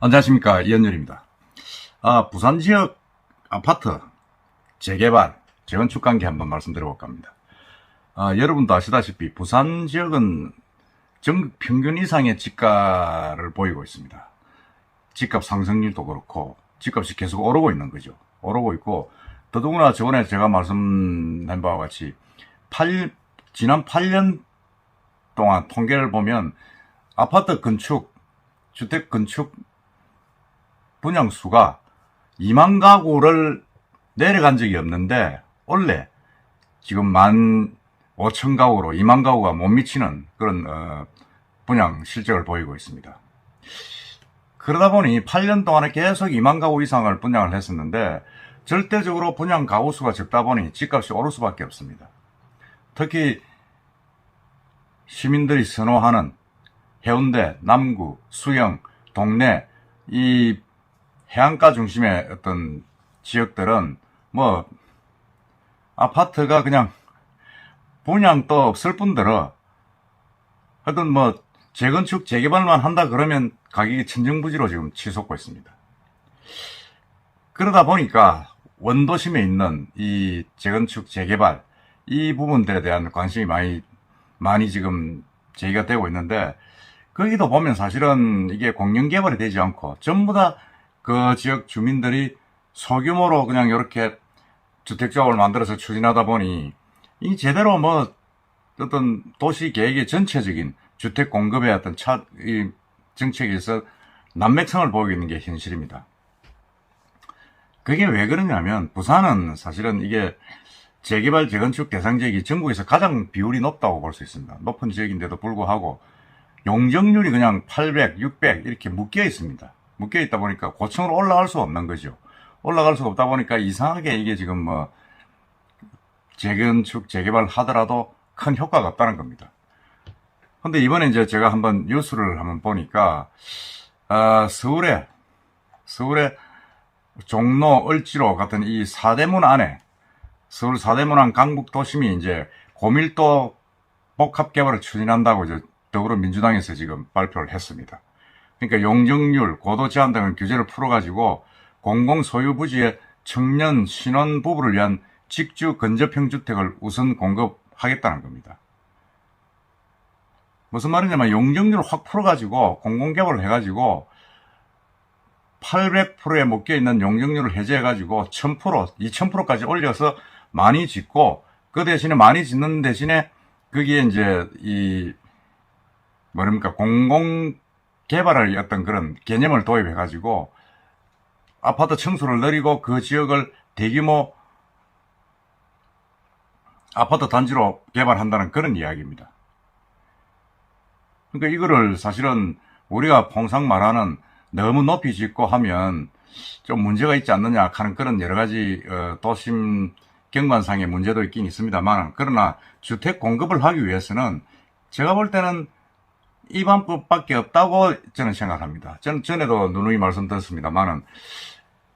안녕하십니까, 이현열입니다. 부산 지역 아파트 재개발, 재건축 관계 한번 말씀드려볼까 합니다. 여러분도 아시다시피 부산 지역은 전국 평균 이상의 집가를 보이고 있습니다. 집값 상승률도 그렇고 집값이 계속 오르고 있는 거죠. 오르고 있고, 더더구나 저번에 제가 말씀한 바와 같이 지난 8년 동안 통계를 보면 아파트 건축, 주택 건축 분양수가 2만 가구를 내려간 적이 없는데 원래 지금 15,000가구로 2만 가구가 못 미치는 그런 분양 실적을 보이고 있습니다. 그러다 보니 8년 동안에 계속 2만 가구 이상을 분양을 했었는데 절대적으로 분양 가구 수가 적다 보니 집값이 오를 수밖에 없습니다. 특히 시민들이 선호하는 해운대, 남구, 수영, 동래, 이 해안가 중심의 어떤 지역들은 아파트가 그냥 분양도 없을 뿐더러 하여튼 재건축, 재개발만 한다 그러면 가격이 천정부지로 지금 치솟고 있습니다. 그러다 보니까 원도심에 있는 이 재건축, 재개발 이 부분들에 대한 관심이 많이 지금 제기가 되고 있는데, 거기도 보면 사실은 이게 공영개발이 되지 않고 전부 다 그 지역 주민들이 소규모로 그냥 이렇게 주택조합을 만들어서 추진하다 보니 이 제대로 어떤 도시 계획의 전체적인 주택 공급의 어떤 이 정책에서 난맥성을 보이고 있는 게 현실입니다. 그게 왜 그러냐면 부산은 사실은 이게 재개발 재건축 대상 지역이 전국에서 가장 비율이 높다고 볼 수 있습니다. 높은 지역인데도 불구하고 용적률이 그냥 800, 600 이렇게 묶여 있습니다. 묶여 있다 보니까 고층으로 올라갈 수 없는 거죠. 올라갈 수가 없다 보니까 이상하게 이게 지금 재건축, 재개발 하더라도 큰 효과가 없다는 겁니다. 근데 이번에 이제 제가 한번 뉴스를 한번 보니까, 서울에 종로, 을지로 같은 이 사대문 안에, 서울 사대문 안 강북도심이 이제 고밀도 복합개발을 추진한다고 이제 더불어민주당에서 지금 발표를 했습니다. 그러니까 용적률, 고도 제한 등의 규제를 풀어가지고 공공소유부지의 청년 신혼부부를 위한 직주 근접형 주택을 우선 공급하겠다는 겁니다. 무슨 말이냐면 용적률을 확 풀어가지고 공공개발을 해가지고 800%에 묶여있는 용적률을 해제해가지고 1000%, 2000%까지 올려서 많이 짓고, 그 대신에 많이 짓는 대신에 거기에 이제 공공개발을 어떤 그런 개념을 도입해가지고 아파트 층수를 늘리고 그 지역을 대규모 아파트 단지로 개발한다는 그런 이야기입니다. 그러니까 이거를 사실은 우리가 통상 말하는 너무 높이 짓고 하면 좀 문제가 있지 않느냐 하는 그런 여러 가지 도심 경관상의 문제도 있긴 있습니다만, 그러나 주택 공급을 하기 위해서는 제가 볼 때는 이 방법밖에 없다고 저는 생각합니다. 저는 전에도 누누이 말씀드렸습니다만은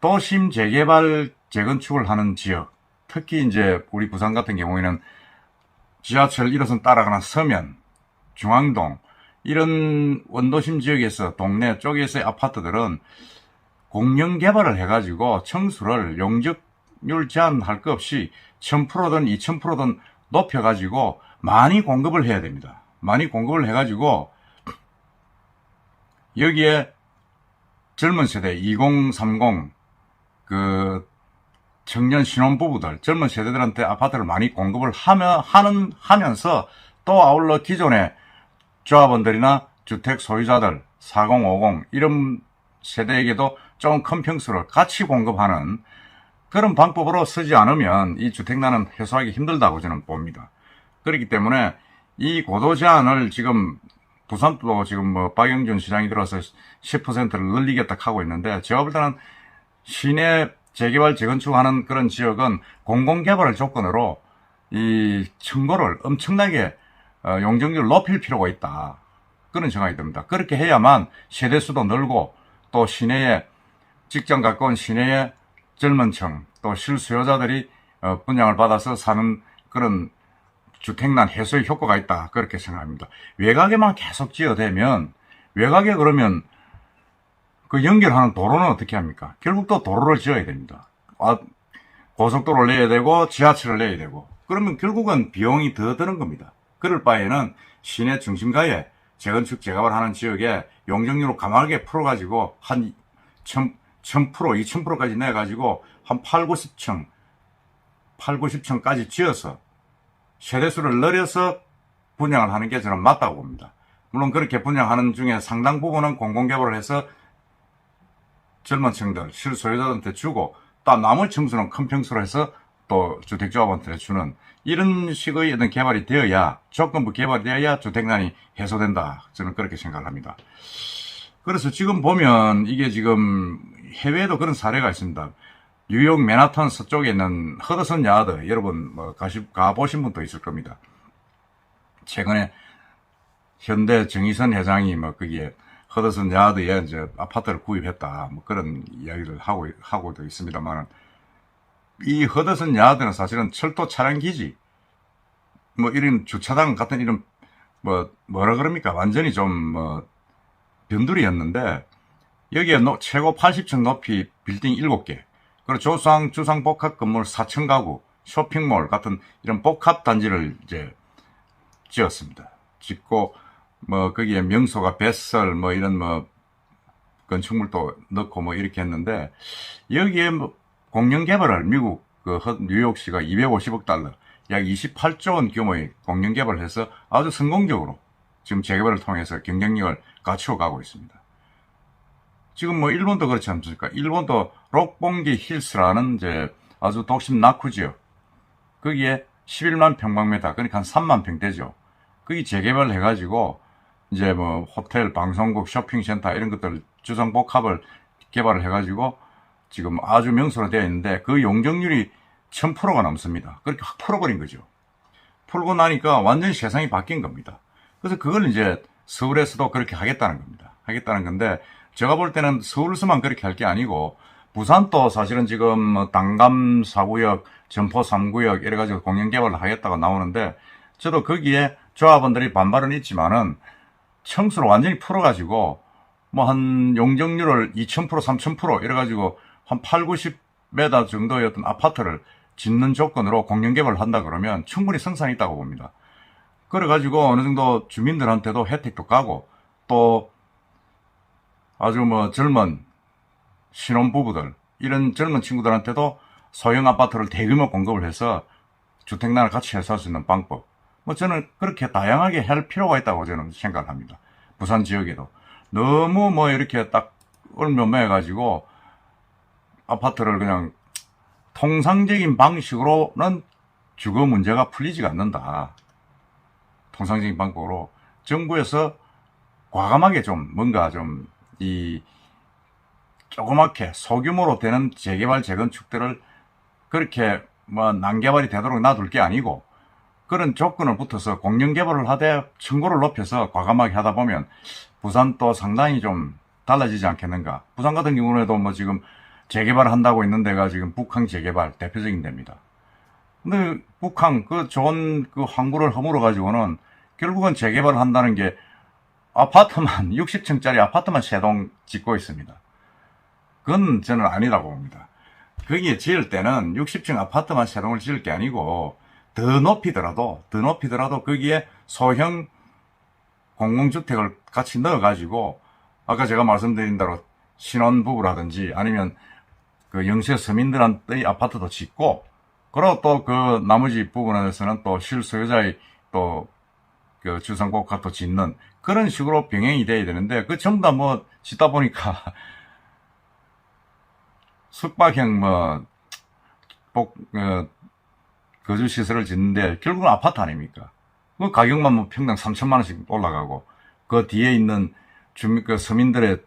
도심 재개발 재건축을 하는 지역, 특히 이제 우리 부산 같은 경우에는 지하철 1호선 따라가는 서면, 중앙동 이런 원도심 지역에서 동네 쪽에서의 아파트들은 공영 개발을 해가지고 청수를 용적률 제한할 것 없이 1000%든 2000%든 높여가지고 많이 공급을 해야 됩니다. 많이 공급을 해가지고 여기에 젊은 세대 2030 그 청년 신혼부부들, 젊은 세대들한테 아파트를 많이 공급을 하면서 또 아울러 기존의 조합원들이나 주택 소유자들 4050 이런 세대에게도 좀 큰 평수를 같이 공급하는 그런 방법으로 쓰지 않으면 이 주택난은 해소하기 힘들다고 저는 봅니다. 그렇기 때문에 이 고도 제한을 지금 부산도 지금 박영준 시장이 들어서 10%를 늘리겠다 하고 있는데, 제가 볼 때는 시내 재개발 재건축하는 그런 지역은 공공개발을 조건으로 이 층고를 엄청나게 용적률을 높일 필요가 있다, 그런 생각이 듭니다. 그렇게 해야만 세대수도 늘고 또 시내에 직장 가까운 시내의 젊은 층 또 실수요자들이 분양을 받아서 사는 그런 주택난 해소의 효과가 있다, 그렇게 생각합니다. 외곽에만 계속 지어대면, 외곽에 그러면 그 연결하는 도로는 어떻게 합니까? 결국 또 도로를 지어야 됩니다. 고속도로를 내야 되고 지하철을 내야 되고, 그러면 결국은 비용이 더 드는 겁니다. 그럴 바에는 시내 중심가에 재건축 재개발 하는 지역에 용적률을 가만하게 풀어가지고 한 1000%, 2000%까지 내가지고 한 8, 90층까지 지어서 세대수를 늘려서 분양을 하는 게 저는 맞다고 봅니다. 물론 그렇게 분양하는 중에 상당 부분은 공공개발을 해서 젊은 층들, 실소유자들한테 주고, 또 나머지 층수는 큰 평수로 해서 또 주택조합한테 주는 이런 식의 어떤 개발이 되어야, 조건부 개발이 되어야 주택난이 해소된다. 저는 그렇게 생각을 합니다. 그래서 지금 보면 이게 지금 해외에도 그런 사례가 있습니다. 뉴욕 맨하탄 서쪽에 있는 허드슨 야드, 여러분 뭐 가보신 분도 있을 겁니다. 최근에 현대 정의선 회장이 뭐 거기에 허드슨 야드에 이제 아파트를 구입했다, 뭐 그런 이야기를 하고도 있습니다만, 이 허드슨 야드는 사실은 철도 차량 기지, 뭐 이런 주차장 같은 이런 뭐라 그럽니까? 완전히 좀 변두리였는데, 여기에 최고 80층 높이 빌딩 7개, 그리고 주상 복합 건물 4층 가구, 쇼핑몰 같은 이런 복합 단지를 이제 지었습니다. 짓고, 거기에 명소가 뱃설, 이런 건축물도 넣고 이렇게 했는데, 여기에 공영 개발을 미국 뉴욕시가 250억 달러, 약 28조 원 규모의 공영 개발을 해서 아주 성공적으로 지금 재개발을 통해서 경쟁력을 갖추어 가고 있습니다. 지금 일본도 그렇지 않습니까? 일본도 록봉기 힐스라는 이제 아주 도심 낙후 지역, 거기에 11만 평방미터, 그러니까 한 3만 평대죠. 거기 재개발을 해가지고 이제 호텔, 방송국, 쇼핑센터 이런 것들 주상복합을 개발을 해가지고 지금 아주 명소로 되어 있는데, 그 용적률이 1000%가 넘습니다. 그렇게 확 풀어버린 거죠. 풀고 나니까 완전히 세상이 바뀐 겁니다. 그래서 그걸 이제 서울에서도 그렇게 하겠다는 겁니다. 하겠다는 건데, 제가 볼 때는 서울에서만 그렇게 할 게 아니고, 부산도 사실은 지금 당감 4구역, 점포 3구역 이래가지고 공영개발을 하겠다고 나오는데, 저도 거기에 조합원들이 반발은 있지만은, 청수를 완전히 풀어가지고, 한 용적률을 2000%, 3000% 이래가지고, 한 8, 90m 정도의 어떤 아파트를 짓는 조건으로 공영개발을 한다 그러면 충분히 성산이 있다고 봅니다. 그래가지고 어느 정도 주민들한테도 혜택도 가고, 또 아주 젊은 신혼부부들, 이런 젊은 친구들한테도 소형 아파트를 대규모 공급을 해서 주택난을 같이 해소할 수 있는 방법, 저는 그렇게 다양하게 할 필요가 있다고 저는 생각을 합니다. 부산 지역에도 너무 이렇게 딱 얼매매해가지고 아파트를 그냥 통상적인 방식으로는 주거 문제가 풀리지가 않는다. 통상적인 방법으로 정부에서 과감하게 좀 뭔가 좀 조그맣게 소규모로 되는 재개발 재건축들을 그렇게 난개발이 되도록 놔둘 게 아니고, 그런 조건을 붙어서 공영개발을 하되 층고를 높여서 과감하게 하다 보면 부산도 상당히 좀 달라지지 않겠는가. 부산 같은 경우에도 지금 재개발을 한다고 있는 데가 지금 북항 재개발 대표적인 데입니다. 근데 북항 좋은 항구를 허물어 가지고는 결국은 재개발을 한다는 게 아파트만 60층짜리 아파트만 3동 짓고 있습니다. 그건 저는 아니라고 봅니다. 거기에 지을 때는 60층 아파트만 3동을 지을 게 아니고, 더 높이더라도 거기에 소형 공공주택을 같이 넣어가지고, 아까 제가 말씀드린 대로 신혼부부라든지 아니면 영세 서민들한테의 아파트도 짓고, 그리고 또 나머지 부분에서는 또 실소유자의 주상복합도 짓는 그런 식으로 병행이 돼야 되는데, 전부 다 짓다 보니까 숙박형 거주시설을 짓는데 결국은 아파트 아닙니까? 그 가격만 평당 3천만 원씩 올라가고, 그 뒤에 있는 서민들의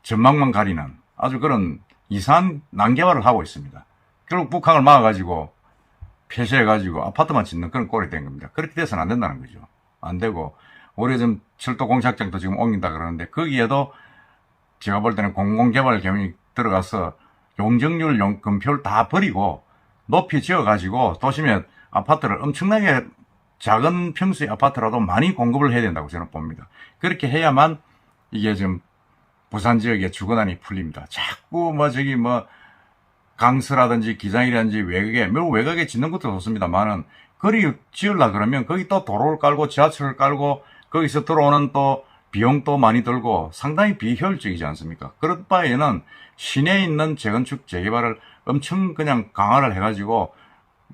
전망만 가리는 아주 그런 이상한 난개발을 하고 있습니다. 결국 북한을 막아가지고 폐쇄해가지고 아파트만 짓는 그런 꼴이 된 겁니다. 그렇게 돼서는 안 된다는 거죠. 안 되고, 올해 좀 철도 공사장도 지금 옮긴다 그러는데, 거기에도 제가 볼 때는 공공개발 경영이 들어가서 용적률 건표를 다 버리고 높이 지어가지고 도심에 아파트를 엄청나게 작은 평수의 아파트라도 많이 공급을 해야 된다고 저는 봅니다. 그렇게 해야만 이게 좀 부산 지역의 주거난이 풀립니다. 자꾸 뭐 저기 뭐 강서라든지 기장이라든지 외곽에, 물론 외곽에 짓는 것도 좋습니다만은 거리 지으려 그러면 거기 또 도로를 깔고 지하철을 깔고 거기서 들어오는 또 비용도 많이 들고 상당히 비효율적이지 않습니까? 그럴 바에는 시내에 있는 재건축 재개발을 엄청 그냥 강화를 해가지고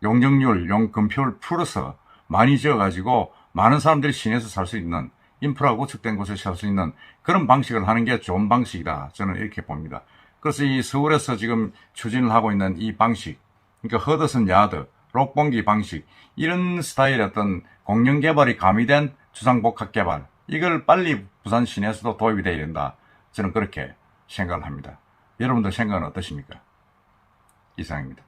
용적률, 용건표를 풀어서 많이 지어가지고 많은 사람들이 시내에서 살 수 있는, 인프라가 구축된 곳에 살 수 있는 그런 방식을 하는 게 좋은 방식이다. 저는 이렇게 봅니다. 그래서 이 서울에서 지금 추진을 하고 있는 이 방식, 그러니까 허드슨 야드, 록봉기 방식, 이런 스타일의 어떤 공영개발이 가미된 주상복합개발, 이걸 빨리 부산 시내에서도 도입이 돼야 된다. 저는 그렇게 생각을 합니다. 여러분들 생각은 어떠십니까? 이상입니다.